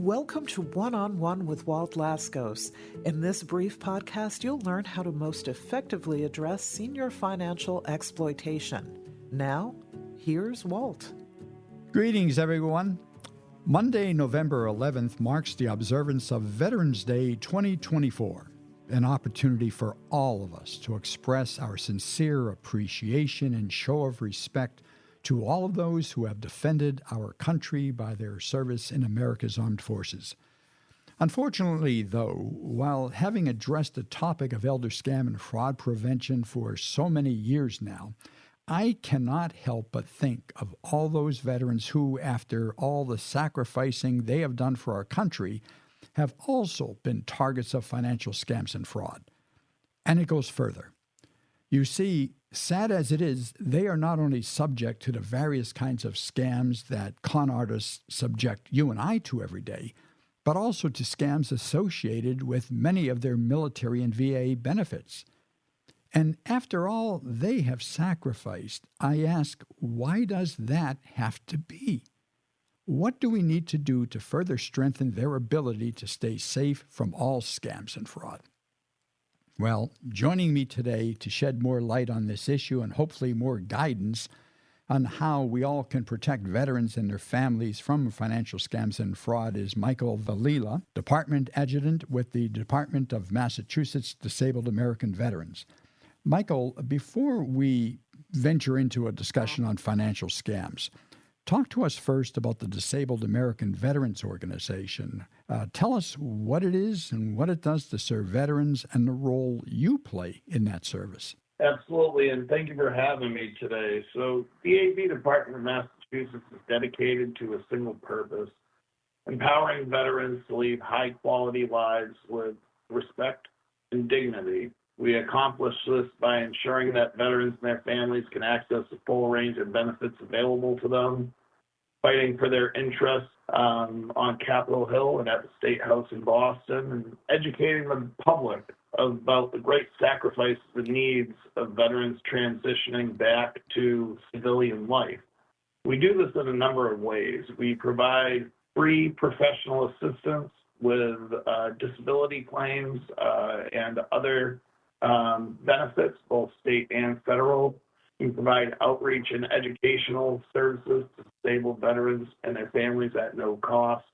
Welcome to One-on-One with Walt Lascos. In this brief podcast, you'll learn how to most effectively address senior financial exploitation. Now, here's Walt. Greetings, everyone. Monday, November 11th marks the observance of Veterans Day 2024, an opportunity for all of us to express our sincere appreciation and show of respect to all of those who have defended our country by their service in America's armed forces. Unfortunately, though, while having addressed the topic of elder scam and fraud prevention for so many years now, I cannot help but think of all those veterans who, after all the sacrificing they have done for our country, have also been targets of financial scams and fraud. And it goes further. You see, sad as it is, they are not only subject to the various kinds of scams that con artists subject you and I to every day, but also to scams associated with many of their military and VA benefits. And after all they have sacrificed, I ask, why does that have to be? What do we need to do to further strengthen their ability to stay safe from all scams and fraud? Well, joining me today to shed more light on this issue and hopefully more guidance on how we all can protect veterans and their families from financial scams and fraud is Michael Valila, Department Adjutant with the Department of Massachusetts Disabled American Veterans. Michael, before we venture into a discussion on financial scams, talk to us first about the Disabled American Veterans Organization. Tell us what it is and what it does to serve veterans and the role you play in that service. Absolutely, and thank you for having me today. So DAV Department of Massachusetts is dedicated to a single purpose, empowering veterans to lead high-quality lives with respect and dignity. We accomplish this by ensuring that veterans and their families can access the full range of benefits available to them, fighting for their interests on Capitol Hill and at the State House in Boston, and educating the public about the great sacrifices and needs of veterans transitioning back to civilian life. We do this in a number of ways. We provide free professional assistance with disability claims and other benefits, both state and federal. We provide outreach and educational services to disabled veterans and their families at no cost.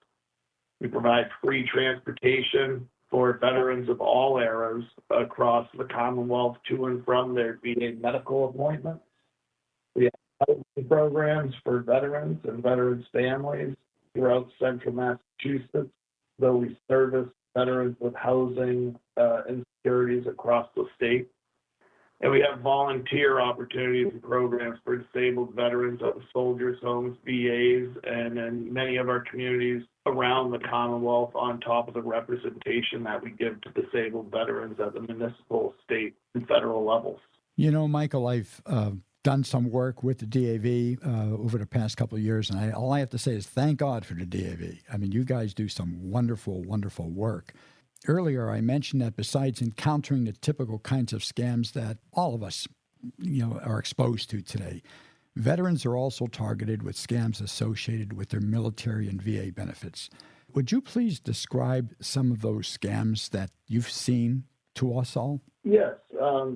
We provide free transportation for veterans of all eras across the Commonwealth to and from their VA medical appointments. We have housing programs for veterans and veterans' families throughout central Massachusetts, though we service veterans with housing insecurities across the state. And we have volunteer opportunities and programs for disabled veterans at the soldiers' homes, VAs, and in many of our communities around the Commonwealth, on top of the representation that we give to disabled veterans at the municipal, state, and federal levels. You know, Michael, I've done some work with the DAV over the past couple of years, and all I have to say is thank God for the DAV. I mean, you guys do some wonderful, wonderful work. Earlier, I mentioned that besides encountering the typical kinds of scams that all of us, are exposed to today, veterans are also targeted with scams associated with their military and VA benefits. Would you please describe some of those scams that you've seen to us all? Yes.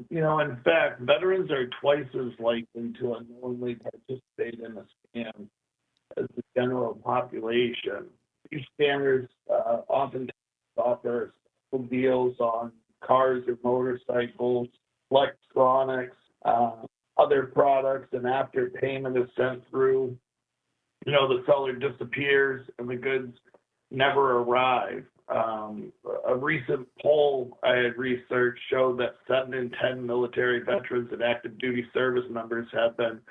In fact, veterans are twice as likely to unknowingly participate in a scam as the general population. These scammers often offer special deals on cars or motorcycles, electronics, other products, and after payment is sent through, the seller disappears and the goods never arrive. A recent poll I had researched showed that 7 in 10 military veterans and active duty service members have been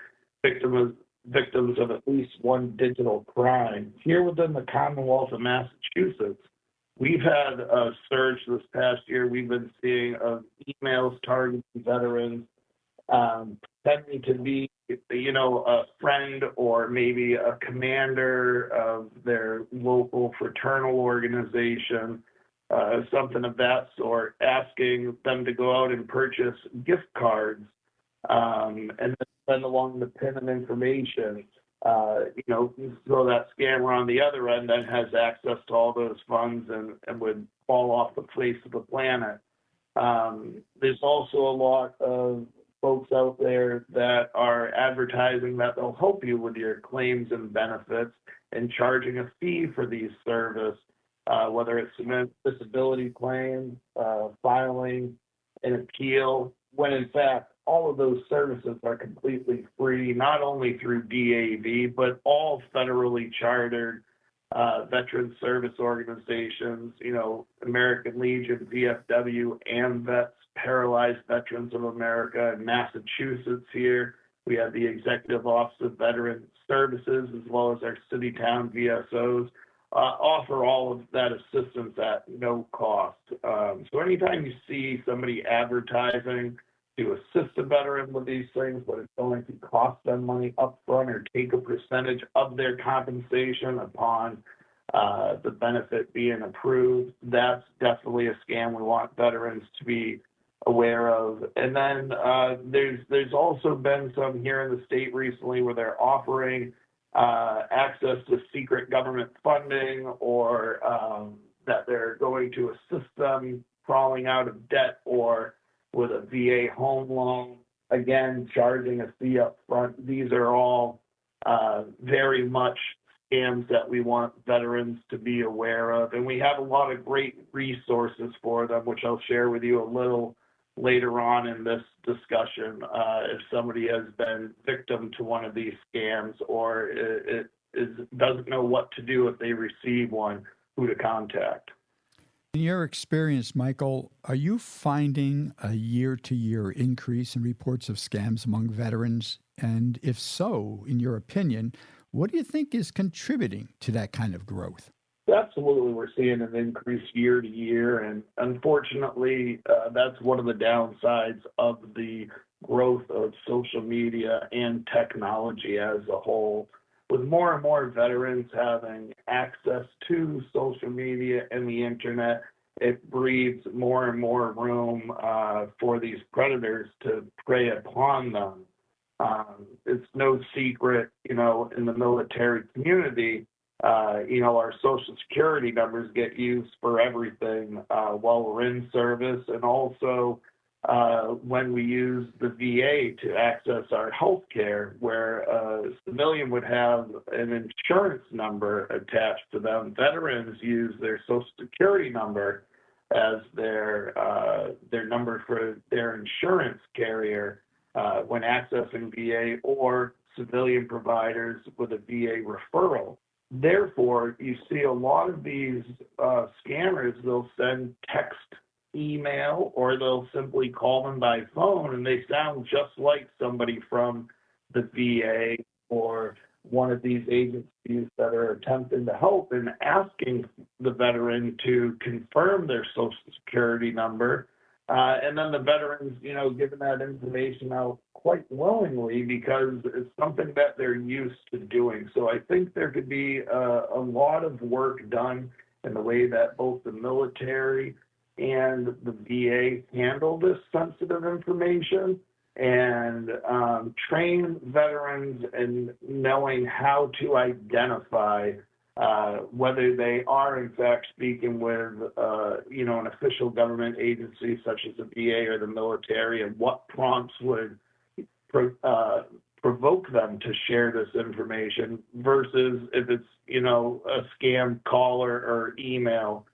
victims of at least one digital crime. Here within the Commonwealth of Massachusetts, we've had a surge this past year. We've been seeing emails targeting veterans, pretending to be, a friend or maybe a commander of their local fraternal organization, something of that sort, asking them to go out and purchase gift cards and then send along the pin of information. so that scammer on the other end then has access to all those funds and would fall off the face of the planet. There's also a lot of folks out there that are advertising that they'll help you with your claims and benefits and charging a fee for these services, whether it's disability claims, filing an appeal, when in fact all of those services are completely free, not only through DAV, but all federally chartered veteran service organizations, American Legion, VFW, AMVETS, Paralyzed Veterans of America, in Massachusetts here. We have the Executive Office of Veteran Services, as well as our city-town VSOs, offer all of that assistance at no cost. So anytime you see somebody advertising to assist a veteran with these things, but it's going to cost them money up front or take a percentage of their compensation upon the benefit being approved, that's definitely a scam we want veterans to be aware of. And then there's also been some here in the state recently where they're offering access to secret government funding, or that they're going to assist them crawling out of debt or with a VA home loan, again, charging a fee up front. These are all very much scams that we want veterans to be aware of. And we have a lot of great resources for them, which I'll share with you a little later on in this discussion, if somebody has been victim to one of these scams or doesn't know what to do if they receive one, who to contact. In your experience, Michael, are you finding a year-to-year increase in reports of scams among veterans? And if so, in your opinion, what do you think is contributing to that kind of growth? Absolutely, we're seeing an increase year to year, and unfortunately, that's one of the downsides of the growth of social media and technology as a whole. With more and more veterans having access to social media and the internet, it breeds more and more room for these predators to prey upon them. It's no secret, in the military community, our social security numbers get used for everything while we're in service, and also when we use the VA to access our health care, where a civilian would have an insurance number attached to them. Veterans use their social security number as their number for their insurance carrier when accessing VA or civilian providers with a VA referral. Therefore, you see a lot of these scammers, they'll send text, email, or they'll simply call them by phone, and they sound just like somebody from the VA or one of these agencies that are attempting to help and asking the veteran to confirm their social security number. And then the veterans, giving that information out quite willingly because it's something that they're used to doing. So I think there could be a lot of work done in the way that both the military and the VA handle this sensitive information, and train veterans in knowing how to identify whether they are in fact speaking with an official government agency such as the VA or the military, and what prompts would provoke them to share this information versus if it's a scam call or email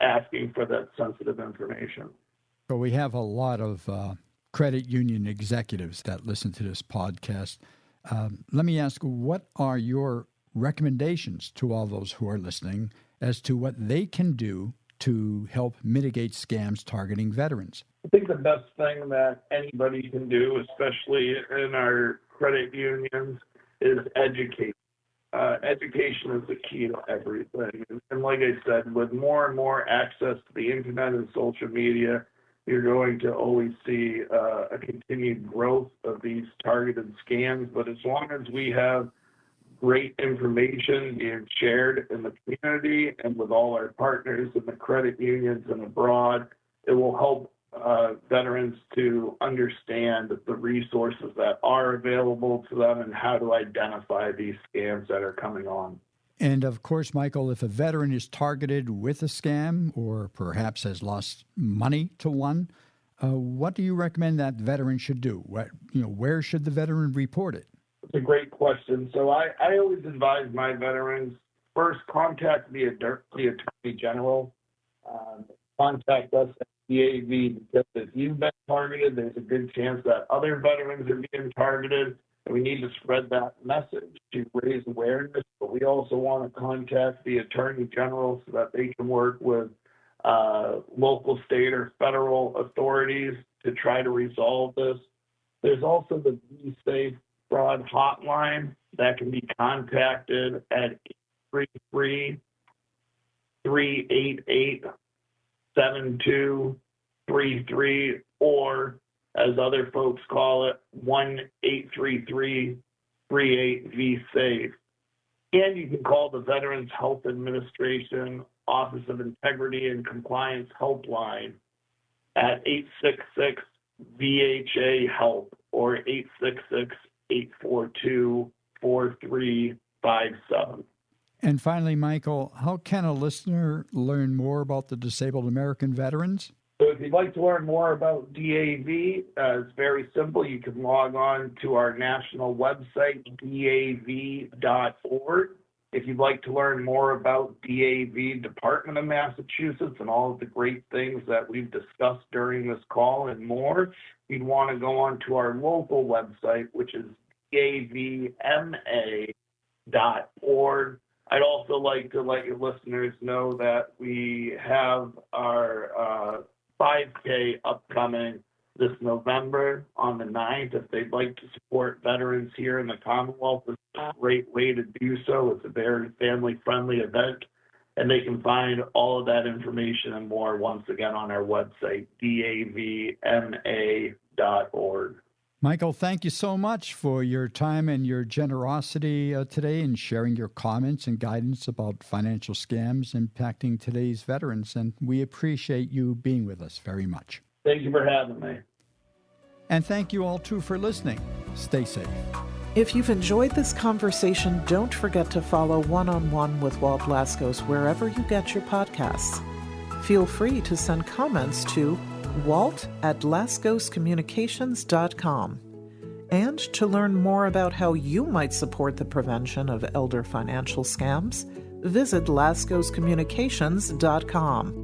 asking for that sensitive information. So we have a lot of credit union executives that listen to this podcast. Let me ask, what are your recommendations to all those who are listening as to what they can do to help mitigate scams targeting veterans? I think the best thing that anybody can do, especially in our credit unions, is educate. Education is the key to everything. And like I said, with more and more access to the internet and social media, you're going to always see a continued growth of these targeted scams. But as long as we have great information being shared in the community and with all our partners in the credit unions and abroad, it will help veterans to understand the resources that are available to them and how to identify these scams that are coming on. And of course, Michael, if a veteran is targeted with a scam or perhaps has lost money to one, what do you recommend that veteran should do? Where should the veteran report it? It's a great question. So I always advise my veterans, first contact the Attorney General. Contact us at DAV, because if you've been targeted, there's a good chance that other veterans are being targeted, and we need to spread that message to raise awareness. But we also want to contact the Attorney General so that they can work with local, state, or federal authorities to try to resolve this. There's also the Be Safe Fraud Hotline that can be contacted at 833-388-7233, or as other folks call it, 1-833-38-VSAFE. And you can call the Veterans Health Administration Office of Integrity and Compliance Helpline at 866-VHA-HELP or 866-842-4357. And finally, Michael, how can a listener learn more about the Disabled American Veterans? So if you'd like to learn more about DAV, it's very simple. You can log on to our national website, dav.org. If you'd like to learn more about DAV Department of Massachusetts and all of the great things that we've discussed during this call and more, you'd want to go on to our local website, which is davma.org. I'd also like to let your listeners know that we have our 5K upcoming this November on the 9th. If they'd like to support veterans here in the Commonwealth, it's a great way to do so. It's a very family-friendly event, and they can find all of that information and more once again on our website, davma.org. Michael, thank you so much for your time and your generosity today in sharing your comments and guidance about financial scams impacting today's veterans. And we appreciate you being with us very much. Thank you for having me. And thank you all, too, for listening. Stay safe. If you've enjoyed this conversation, don't forget to follow One-on-One with Walt Laskos wherever you get your podcasts. Feel free to send comments to walt@laskoscommunications.com. And to learn more about how you might support the prevention of elder financial scams, visit laskoscommunications.com.